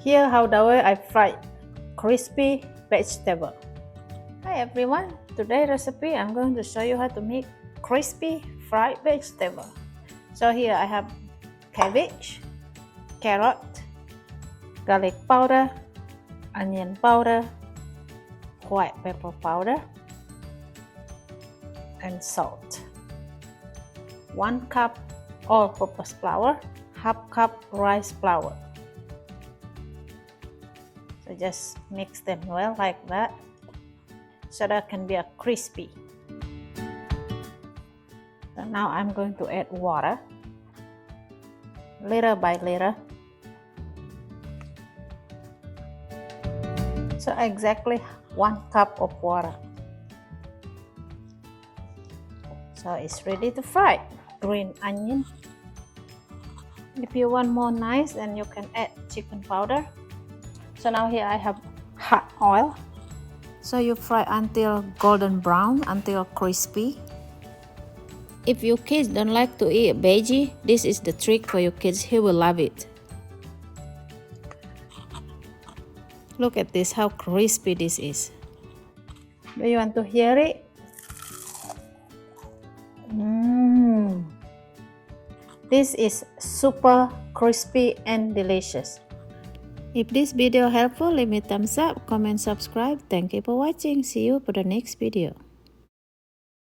Here how the way I fried crispy vegetable. Hi everyone, today recipe I'm going to show you how to make crispy fried vegetable. So here I have cabbage, carrot, garlic powder, onion powder, white pepper powder, and salt. 1 cup all-purpose flour, half cup rice flour. So just mix them well like that, so that can be a crispy. So now I'm going to add water, little by little. So exactly 1 cup of water. So it's ready to fry. Green onion. If you want more nice, then you can add chicken powder. So now here I have hot oil. So you fry until golden brown, until crispy. If your kids don't like to eat veggie, this is the trick for your kids. He will love it. Look at this, how crispy this is. Do you want to hear it? This is super crispy and delicious. If this video helpful, leave me thumbs up, comment, subscribe. Thank you for watching. See you for the next video.